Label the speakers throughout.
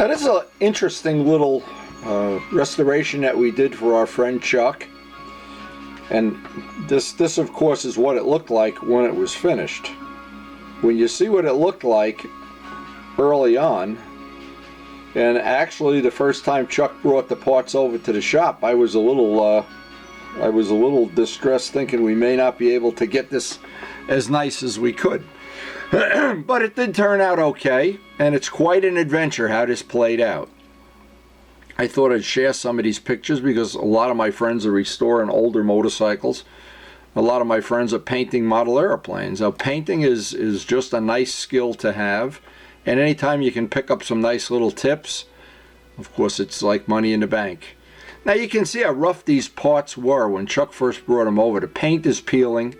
Speaker 1: Now this is an interesting little restoration that we did for our friend Chuck. And this of course is what it looked like when it was finished. When you see what it looked like early on, and actually the first time Chuck brought the parts over to the shop, I was a little distressed, thinking we may not be able to get this as nice as we could. But it did turn out okay, and it's quite an adventure how this played out. I thought I'd share some of these pictures because a lot of my friends are restoring older motorcycles. A lot of my friends are painting model airplanes. Now, painting is just a nice skill to have, and anytime you can pick up some nice little tips, of course it's like money in the bank. Now you can see how rough these parts were when Chuck first brought them over. The paint is peeling.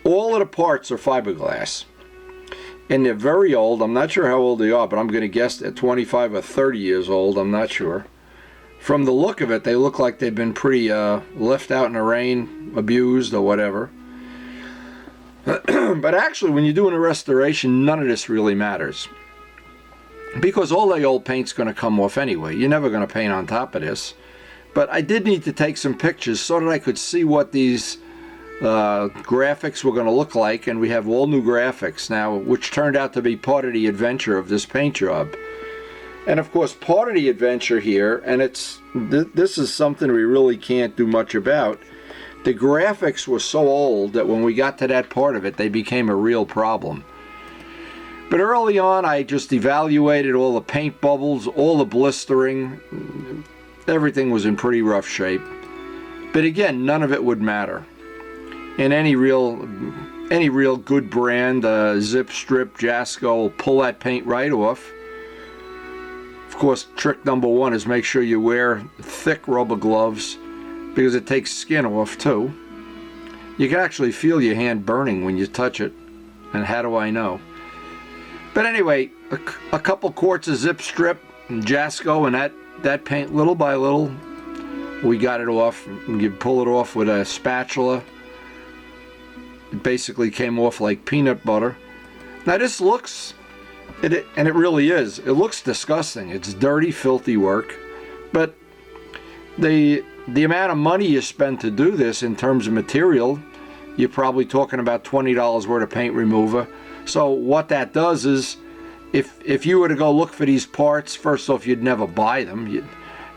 Speaker 1: All of the parts are fiberglass. And they're very old. I'm not sure how old they are, but I'm going to guess at 25 or 30 years old. I'm not sure. From the look of it, they look like they've been pretty left out in the rain, abused or whatever. But actually, when you're doing a restoration, none of this really matters, because all the old paint's going to come off anyway. You're never going to paint on top of this. But I did need to take some pictures so that I could see what these graphics were going to look like, and we have all new graphics now, which turned out to be part of the adventure of this paint job. And of course, part of the adventure here, and this is something we really can't do much about, the graphics were so old that when we got to that part of it, they became a real problem. But early on, I just evaluated all the paint bubbles, all the blistering. Everything was in pretty rough shape. But again, none of it would matter. And any real good brand, Zip Strip, Jasco, will pull that paint right off. Of course, trick number one is make sure you wear thick rubber gloves, because it takes skin off too. You can actually feel your hand burning when you touch it. And how do I know? But anyway, a couple quarts of Zip Strip and Jasco, and that paint, little by little, we got it off. You pull it off with a spatula. It basically came off like peanut butter. Now this looks, and it really is, it looks disgusting. It's dirty, filthy work. But the amount of money you spend to do this in terms of material, you're probably talking about $20 worth of paint remover. So what that does is, if you were to go look for these parts, first off, you'd never buy them.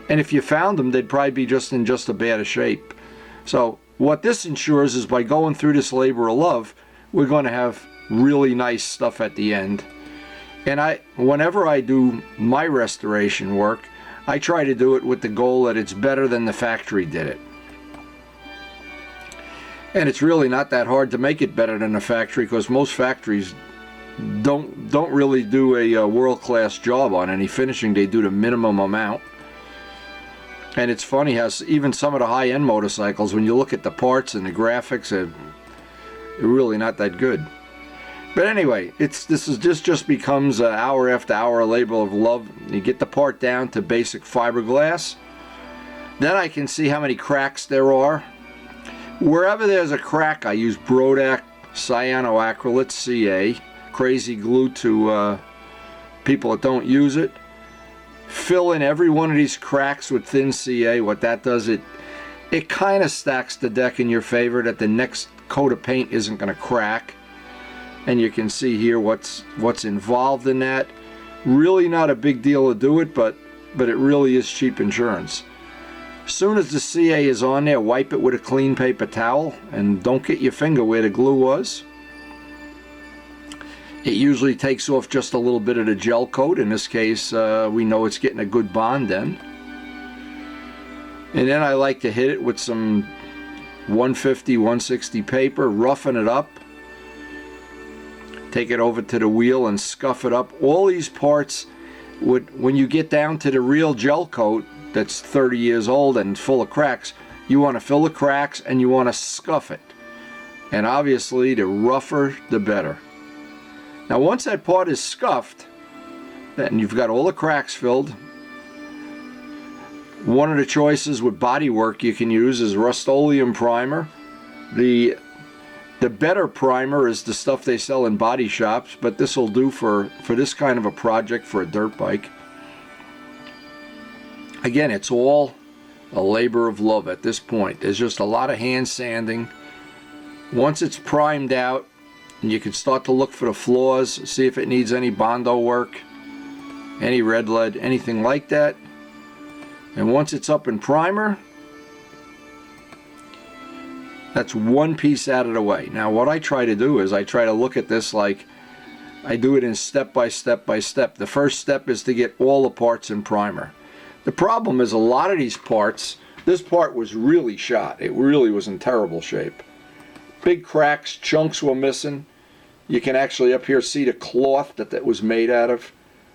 Speaker 1: And if you found them, they'd probably be in just a bad shape. So what this ensures is, by going through this labor of love, we're going to have really nice stuff at the end. And whenever I do my restoration work, I try to do it with the goal that it's better than the factory did it. And it's really not that hard to make it better than the factory, because most factories don't really do a world-class job on any finishing. They do the minimum amount. And it's funny how even some of the high-end motorcycles, when you look at the parts and the graphics, they're really not that good. But anyway, this just becomes hour after hour labor of love. You get the part down to basic fiberglass. Then I can see how many cracks there are. Wherever there's a crack, I use Brodak cyanoacrylate CA, crazy glue to people that don't use it. Fill in every one of these cracks with thin CA. What that does, it kind of stacks the deck in your favor, that the next coat of paint isn't going to crack. And you can see here what's involved in that. Really not a big deal to do it, but it really is cheap insurance. As soon as the CA is on there, wipe it with a clean paper towel, and don't get your finger where the glue was. It usually takes off just a little bit of the gel coat. In this case, we know it's getting a good bond then. And then I like to hit it with some 150, 160 paper, roughen it up. Take it over to the wheel and scuff it up. All these parts, when you get down to the real gel coat that's 30 years old and full of cracks, you want to fill the cracks and you want to scuff it. And obviously, the rougher, the better. Now, once that part is scuffed, and you've got all the cracks filled, one of the choices with bodywork you can use is Rust-Oleum primer. The better primer is the stuff they sell in body shops, but this will do for this kind of a project for a dirt bike. Again, it's all a labor of love at this point. There's just a lot of hand sanding. Once it's primed out, you can start to look for the flaws, see if it needs any Bondo work, any red lead, anything like that. And once it's up in primer, that's one piece out of the way. Now what I try to do is I try to look at this like I do it in step by step by step. The first step is to get all the parts in primer. The problem is a lot of these parts, this part was really shot. It really was in terrible shape. Big cracks, chunks were missing. You can actually up here see the cloth that was made out of.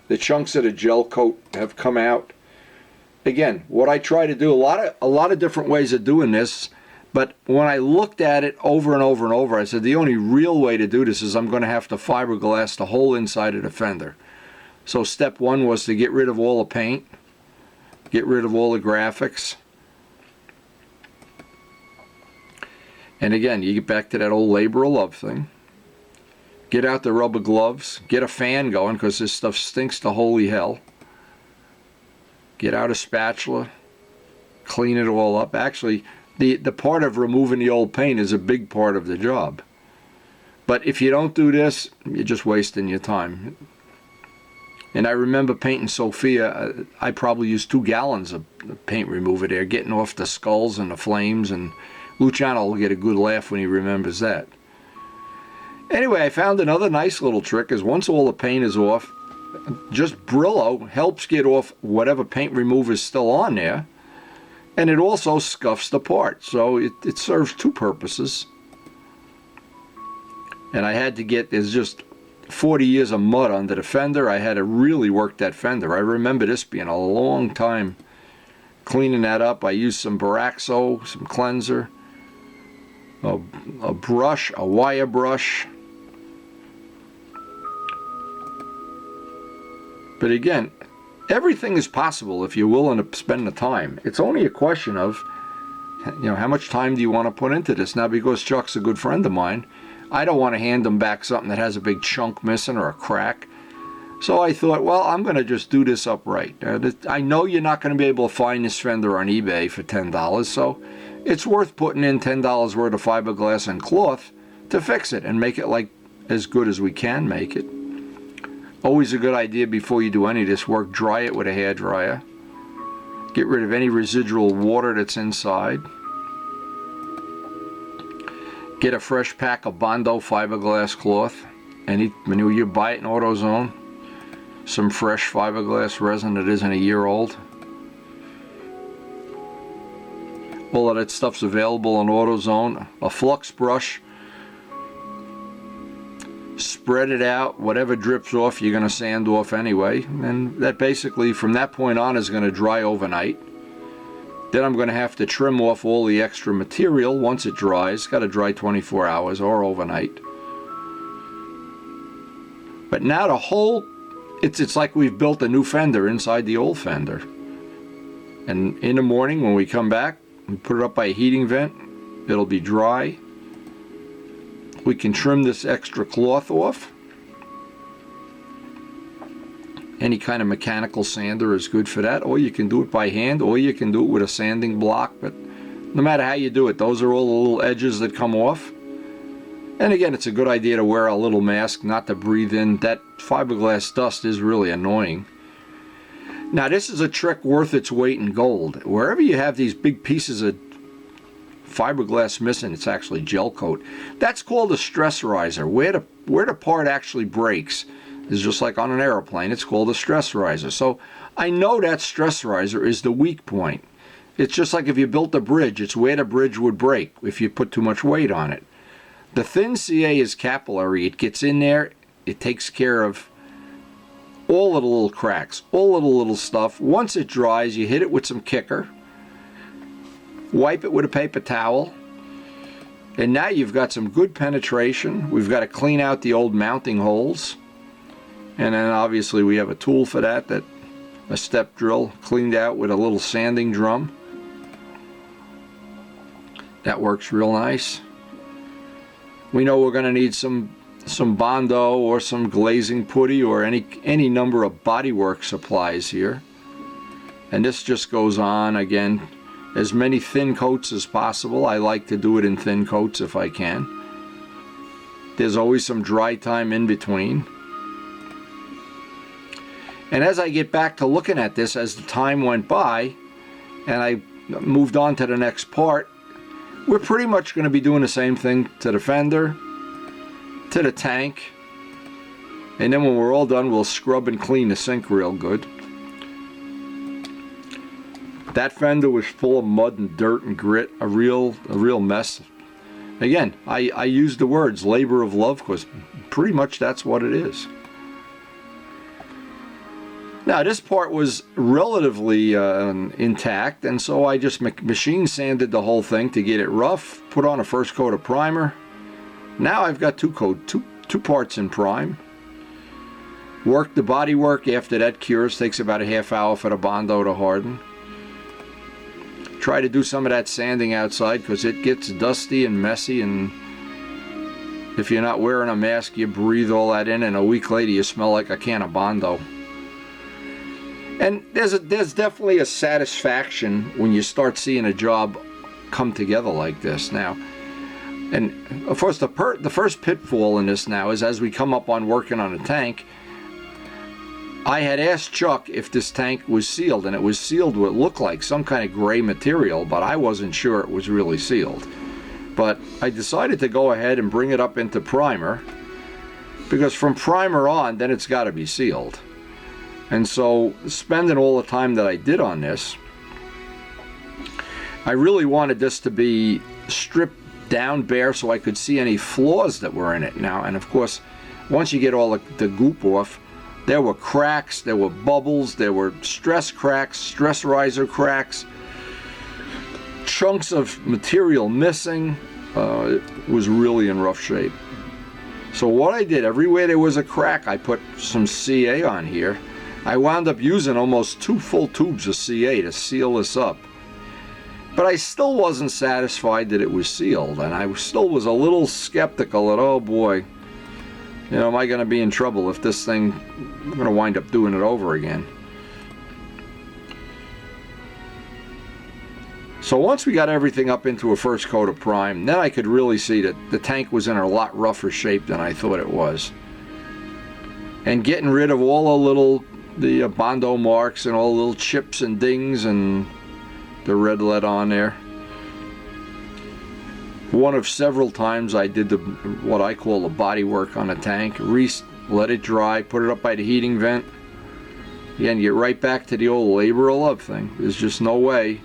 Speaker 1: The chunks of the gel coat have come out. Again, what I try to do, a lot of different ways of doing this, but when I looked at it over and over and over, I said the only real way to do this is I'm going to have to fiberglass the whole inside of the fender. So step one was to get rid of all the paint, get rid of all the graphics. And again, you get back to that old labor of love thing. Get out the rubber gloves, get a fan going because this stuff stinks to holy hell. Get out a spatula, clean it all up. Actually, the part of removing the old paint is a big part of the job. But if you don't do this, you're just wasting your time. And I remember painting Sophia, I probably used 2 gallons of paint remover there, getting off the skulls and the flames, and Luciano will get a good laugh when he remembers that. Anyway, I found another nice little trick is once all the paint is off, just Brillo helps get off whatever paint remover is still on there, and it also scuffs the part, so it serves 2 purposes. And I had to get, there's just 40 years of mud under the fender. I had to really work that fender. I remember this being a long time cleaning that up. I used some Boraxo, some cleanser, a brush, a wire brush. But again, everything is possible if you're willing to spend the time. It's only a question of, how much time do you want to put into this? Now, because Chuck's a good friend of mine, I don't want to hand him back something that has a big chunk missing or a crack. So I thought, well, I'm going to just do this upright. I know you're not going to be able to find this fender on eBay for $10, so it's worth putting in $10 worth of fiberglass and cloth to fix it and make it like as good as we can make it. Always a good idea before you do any of this work, dry it with a hairdryer. Get rid of any residual water that's inside. Get a fresh pack of Bondo fiberglass cloth. When you buy it in AutoZone, some fresh fiberglass resin that isn't a year old. All of that stuff's available in AutoZone. A flux brush. Spread it out. Whatever drips off, you're going to sand off anyway. And that basically, from that point on, is going to dry overnight. Then I'm going to have to trim off all the extra material once it dries. It's got to dry 24 hours or overnight. But now the whole, it's like we've built a new fender inside the old fender. And in the morning when we come back, we put it up by a heating vent. It'll be dry. We can trim this extra cloth off. Any kind of mechanical sander is good for that, or you can do it by hand, or you can do it with a sanding block. But no matter how you do it, those are all the little edges that come off. And again, it's a good idea to wear a little mask, not to breathe in. That fiberglass dust is really annoying. Now this is a trick worth its weight in gold. Wherever you have these big pieces of fiberglass missing, it's actually gel coat. That's called a stress riser. Where the part actually breaks is just like on an airplane. It's called a stress riser. So I know that stress riser is the weak point. It's just like if you built a bridge, it's where the bridge would break if you put too much weight on it. The thin CA is capillary. It gets in there, it takes care of all of the little cracks, all of the little stuff. Once it dries, you hit it with some kicker, wipe it with a paper towel, and now you've got some good penetration. We've got to clean out the old mounting holes, and then obviously we have a tool for that, a step drill cleaned out with a little sanding drum. That works real nice. We know we're going to need some Bondo or some glazing putty or any number of bodywork supplies here. And this just goes on again, as many thin coats as possible. I like to do it in thin coats if I can. There's always some dry time in between. And as I get back to looking at this, as the time went by and I moved on to the next part, we're pretty much going to be doing the same thing to the fender, to the tank, and then when we're all done, we'll scrub and clean the sink real good. That fender was full of mud and dirt and grit, a real mess. Again, I use the words labor of love because pretty much that's what it is. Now this part was relatively intact, and so I just machine sanded the whole thing to get it rough, put on a first coat of primer. Now I've got two parts in prime. Work the body work after that cures, takes about a half hour for the Bondo to harden. Try to do some of that sanding outside because it gets dusty and messy, and if you're not wearing a mask you breathe all that in, and a week later you smell like a can of Bondo. And there's definitely a satisfaction when you start seeing a job come together like this now. And of course the first pitfall in this now is as we come up on working on a tank, I had asked Chuck if this tank was sealed, and it was sealed with what looked like some kind of gray material, but I wasn't sure it was really sealed. But I decided to go ahead and bring it up into primer, because from primer on, then it's got to be sealed. And so, spending all the time that I did on this, I really wanted this to be stripped down bare so I could see any flaws that were in it now. And of course, once you get all the goop off, there were cracks, there were bubbles, there were stress cracks, stress riser cracks, chunks of material missing. It was really in rough shape. So what I did, everywhere there was a crack, I put some CA on here. I wound up using almost 2 full tubes of CA to seal this up. But I still wasn't satisfied that it was sealed, and I still was a little skeptical that, oh boy, you know, am I going to be in trouble if this thing, I'm going to wind up doing it over again. So once we got everything up into a first coat of prime, then I could really see that the tank was in a lot rougher shape than I thought it was. And getting rid of all the Bondo marks and all the little chips and dings and the red lead on there. One of several times I did what I call the body work on a tank. Let it dry, put it up by the heating vent. Again, get right back to the old labor of love thing. There's just no way.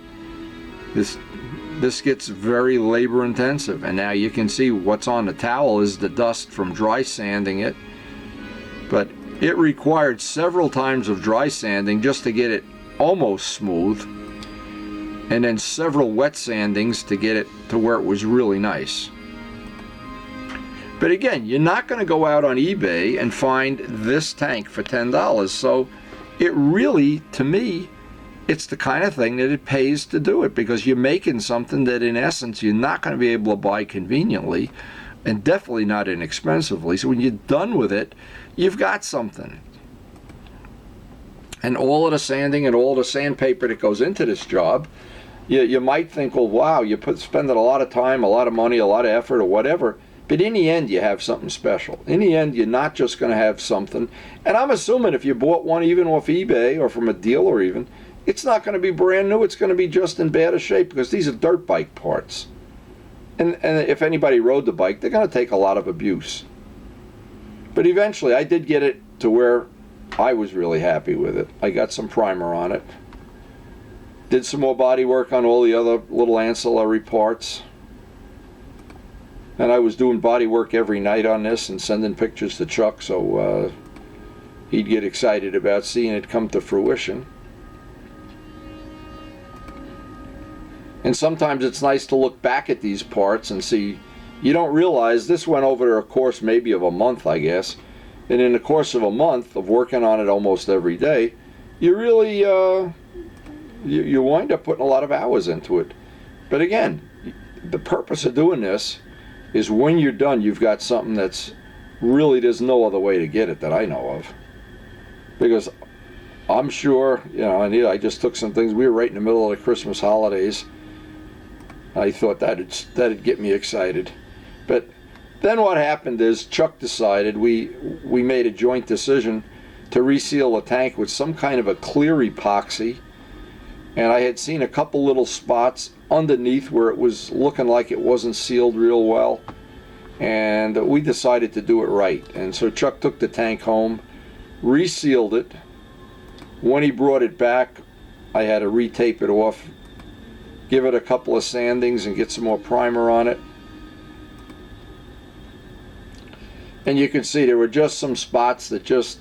Speaker 1: This gets very labor intensive, and now you can see what's on the towel is the dust from dry sanding it. But it required several times of dry sanding just to get it almost smooth, and then several wet sandings to get it to where it was really nice. But again, you're not going to go out on eBay and find this tank for $10. So it really, to me, it's the kind of thing that it pays to do it, because you're making something that in essence you're not going to be able to buy conveniently, and definitely not inexpensively. So when you're done with it, you've got something. And all of the sanding and all the sandpaper that goes into this job, you might think, well, wow, you're spending a lot of time, a lot of money, a lot of effort, or whatever. But in the end, you have something special. In the end, you're not just going to have something. And I'm assuming if you bought one even off eBay or from a dealer even, it's not going to be brand new. It's going to be just in bad shape, because these are dirt bike parts. And if anybody rode the bike, they're going to take a lot of abuse. But eventually, I did get it to where I was really happy with it. I got some primer on it. Did some more body work on all the other little ancillary parts. And I was doing body work every night on this and sending pictures to Chuck, so he'd get excited about seeing it come to fruition. And sometimes it's nice to look back at these parts and see, you don't realize this went over a course maybe of a month, I guess. And in the course of a month of working on it almost every day, you really, you wind up putting a lot of hours into it. But again, the purpose of doing this is when you're done, you've got something that's really, there's no other way to get it that I know of. Because I'm sure, you know, and I just took some things. We were right in the middle of the Christmas holidays. I thought that'd get me excited. But then what happened is Chuck decided, we made a joint decision to reseal the tank with some kind of a clear epoxy. And I had seen a couple little spots underneath where it was looking like it wasn't sealed real well. And we decided to do it right. And so Chuck took the tank home, resealed it. When he brought it back, I had to retape it off, give it a couple of sandings and get some more primer on it. And you can see there were just some spots that just,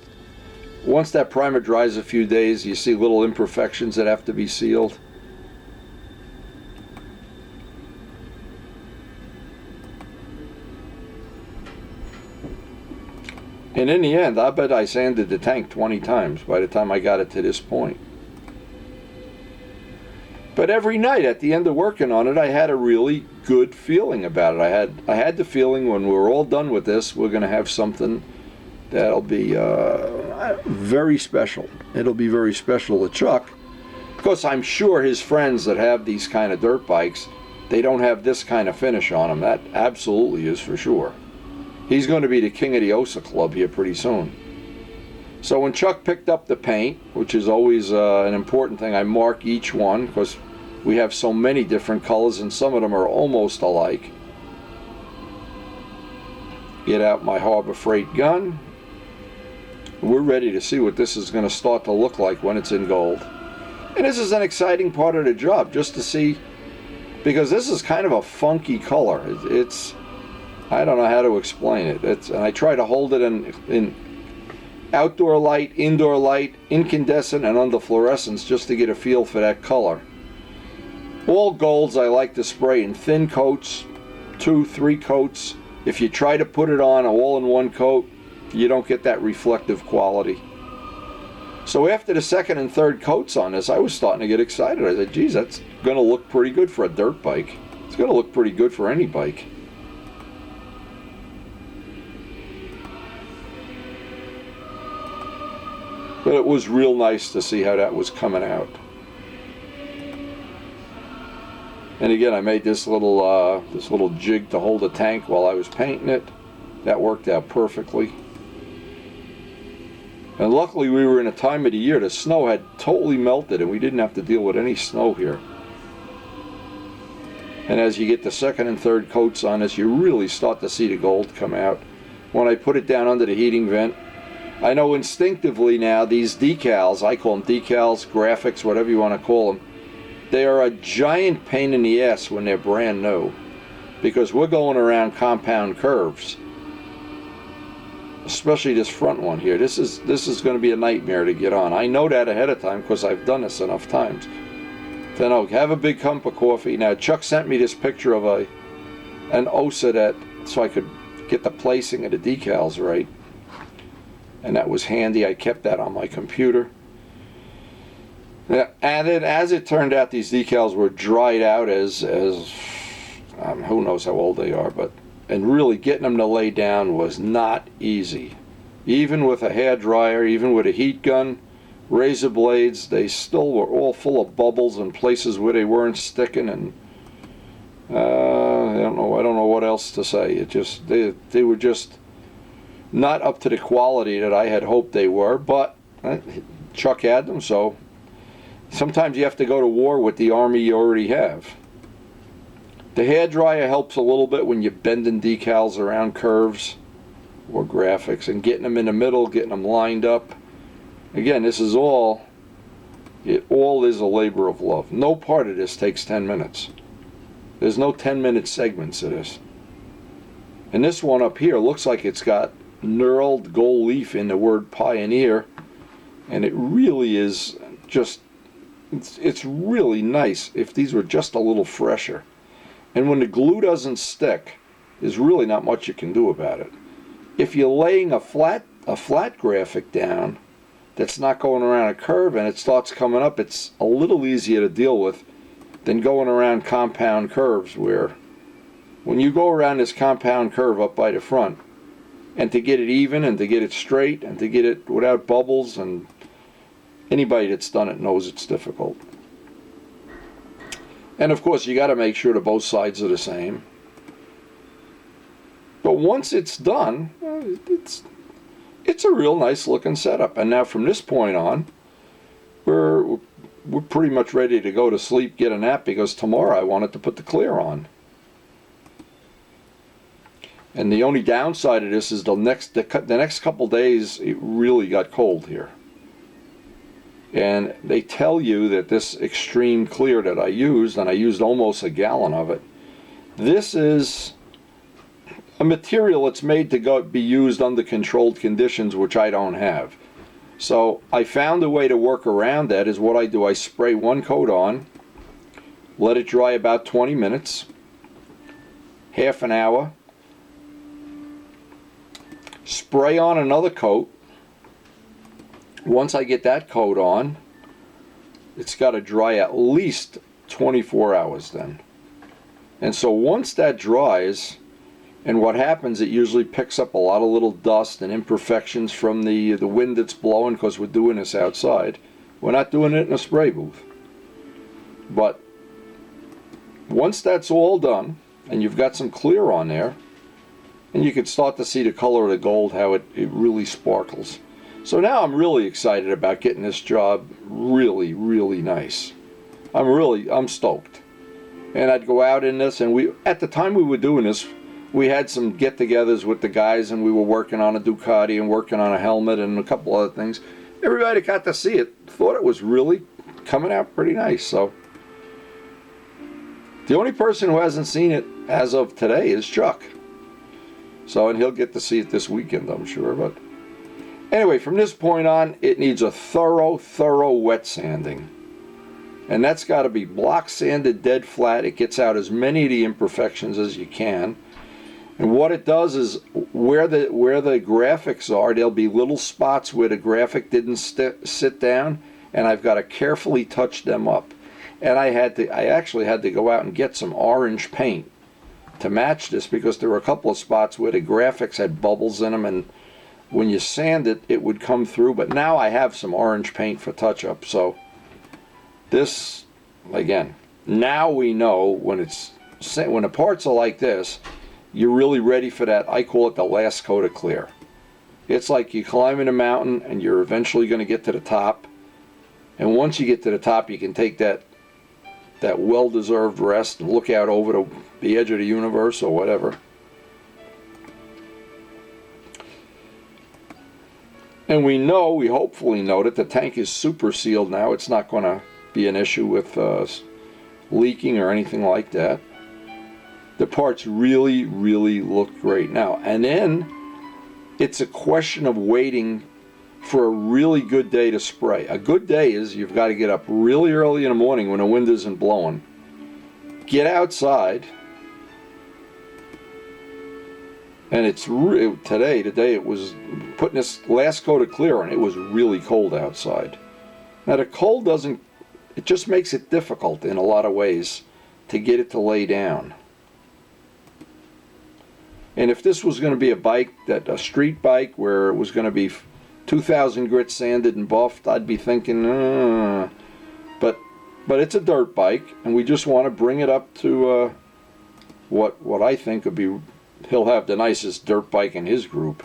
Speaker 1: once that primer dries a few days, you see little imperfections that have to be sealed. And in the end, I bet I sanded the tank 20 times by the time I got it to this point. But every night at the end of working on it, I had a really good feeling about it. I had the feeling when we're all done with this, we're going to have something that'll be very special. It'll be very special to Chuck, because I'm sure his friends that have these kind of dirt bikes, they don't have this kind of finish on them. That absolutely is for sure. He's going to be the king of the Ossa Club here pretty soon. So when Chuck picked up the paint, which is always an important thing, I mark each one because we have so many different colors and some of them are almost alike. Get out my Harbor Freight gun. We're ready to see what this is going to start to look like when it's in gold. And this is an exciting part of the job, just to see, because this is kind of a funky color. It's I don't know how to explain it. And I try to hold it in outdoor light, indoor light, incandescent, and under fluorescence just to get a feel for that color. All golds I like to spray in thin coats, 2-3 coats. If you try to put it on all in one coat, you don't get that reflective quality. So after the second and third coats on this, I was starting to get excited. I said, geez, that's going to look pretty good for a dirt bike. It's going to look pretty good for any bike. But it was real nice to see how that was coming out. And again, I made this little jig to hold the tank while I was painting it. That worked out perfectly. And luckily we were in a time of the year the snow had totally melted and we didn't have to deal with any snow here. And as you get the second and third coats on this, you really start to see the gold come out. When I put it down under the heating vent, I know instinctively now these decals, I call them decals, graphics, whatever you want to call them, they are a giant pain in the ass when they're brand new, because we're going around compound curves, especially this front one here. This is going to be a nightmare to get on. I know that ahead of time because I've done this enough times. Then I'll have a big cup of coffee. Now Chuck sent me this picture of an Ossa that, so I could get the placing of the decals right. And that was handy. I kept that on my computer. And then, as it turned out, these decals were dried out as who knows how old they are, and really getting them to lay down was not easy. Even with a hair dryer, even with a heat gun, razor blades, they still were all full of bubbles and places where they weren't sticking, and I don't know what else to say. It just they were just not up to the quality that I had hoped they were, but Chuck had them, so sometimes you have to go to war with the army you already have. The hairdryer helps a little bit when you're bending decals around curves or graphics and getting them in the middle, getting them lined up. Again, this is all is a labor of love. No part of this takes 10 minutes. There's no 10-minute segments of this. And this one up here looks like it's got knurled gold leaf in the word Pioneer, and it really is just, it's really nice if these were just a little fresher. And when the glue doesn't stick, there's really not much you can do about it. If you're laying a flat graphic down that's not going around a curve and it starts coming up, it's a little easier to deal with than going around compound curves, where when you go around this compound curve up by the front, and to get it even and to get it straight and to get it without bubbles, and Anybody that's done it knows it's difficult. And of course, you got to make sure that both sides are the same. But once it's done, it's a real nice looking setup. And now from this point on, we're pretty much ready to go to sleep, get a nap, because tomorrow I wanted to put the clear on. And the only downside of this is the next couple days it really got cold here. And they tell you that this extreme clear that I used, and I used almost a gallon of it, this is a material that's made to be used under controlled conditions, which I don't have. So I found a way to work around that. Is what I do. I spray one coat on, let it dry about 20 minutes, half an hour, spray on another coat. Once I get that coat on, it's got to dry at least 24 hours then. And so once that dries, and what happens, it usually picks up a lot of little dust and imperfections from the wind that's blowing, because we're doing this outside. We're not doing it in a spray booth. But once that's all done, and you've got some clear on there, and you can start to see the color of the gold, how it really sparkles. So now I'm really excited about getting this job really, really nice. I'm stoked. And I'd go out in this, and at the time we were doing this, we had some get-togethers with the guys, and we were working on a Ducati and working on a helmet and a couple other things. Everybody got to see it, thought it was really coming out pretty nice. So the only person who hasn't seen it as of today is Chuck. So, and he'll get to see it this weekend, I'm sure. But anyway, from this point on, it needs a thorough wet sanding. And that's got to be block sanded dead flat. It gets out as many of the imperfections as you can. And what it does is, where the graphics are, there'll be little spots where the graphic didn't sit down, and I've got to carefully touch them up. And I actually had to go out and get some orange paint to match this, because there were a couple of spots where the graphics had bubbles in them, and when you sand it, it would come through. But now I have some orange paint for touch-up. So this, again, now we know when the parts are like this, you're really ready for that. I call it the last coat of clear. It's like you climbing a mountain, and you're eventually going to get to the top. And once you get to the top, you can take that well-deserved rest and look out over the edge of the universe or whatever. And we hopefully know that the tank is super sealed now. It's not going to be an issue with leaking or anything like that. The parts really, really look great now. And then it's a question of waiting for a really good day to spray. A good day is you've got to get up really early in the morning when the wind isn't blowing. Get outside. And it's today it was putting this last coat of clear on. It was really cold outside. Now the cold it just makes it difficult in a lot of ways to get it to lay down. And if this was going to be a street bike where it was going to be 2,000 grit sanded and buffed, I'd be thinking, but it's a dirt bike, and we just want to bring it up to what I think would be. He'll have the nicest dirt bike in his group,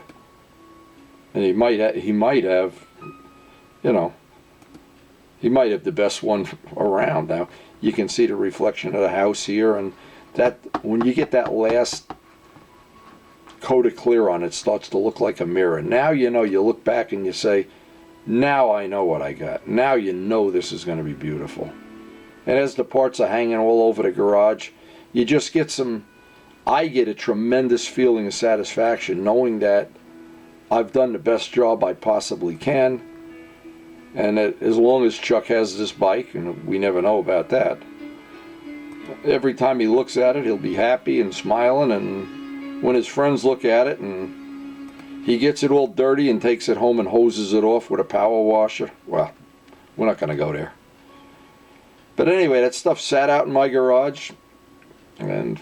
Speaker 1: and he might have the best one around. Now you can see the reflection of the house here, and that when you get that last coat of clear on, it starts to look like a mirror. Now you look back and you say, now I know what I got. Now this is going to be beautiful. And as the parts are hanging all over the garage, you just get I get a tremendous feeling of satisfaction knowing that I've done the best job I possibly can. And that as long as Chuck has this bike, and we never know about that, every time he looks at it, he'll be happy and smiling. And when his friends look at it and he gets it all dirty and takes it home and hoses it off with a power washer, well, we're not going to go there. But anyway, that stuff sat out in my garage, and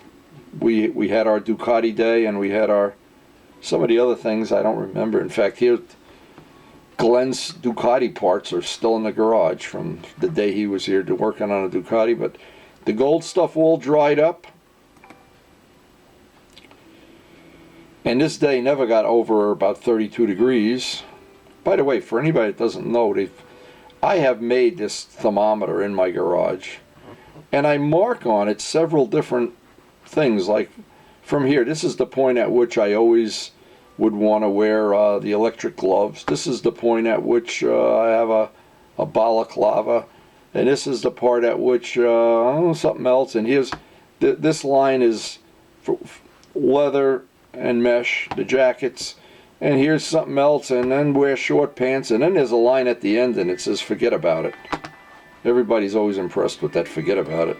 Speaker 1: we had our Ducati day, and we had some of the other things I don't remember. In fact, here Glenn's Ducati parts are still in the garage from the day he was here working on a Ducati, but the gold stuff all dried up. And this day never got over about 32 degrees. By the way, for anybody that doesn't know, I have made this thermometer in my garage. And I mark on it several different things. Like from here, this is the point at which I always would want to wear the electric gloves. This is the point at which I have a balaclava. And this is the part at which something else. And here's this line is for leather and mesh, the jackets, and here's something else, and then wear short pants, and then there's a line at the end and it says forget about it. Everybody's always impressed with that forget about it.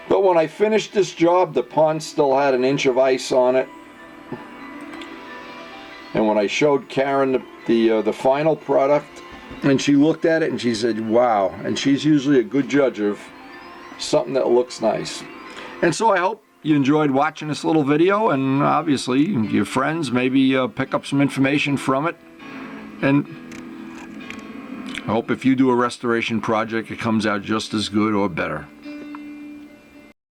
Speaker 1: But when I finished this job, the pond still had an inch of ice on it. And when I showed Karen the final product, and she looked at it and she said, wow. And she's usually a good judge of something that looks nice. And so I hope you enjoyed watching this little video, and obviously your friends maybe pick up some information from it. And I hope if you do a restoration project, it comes out just as good or better.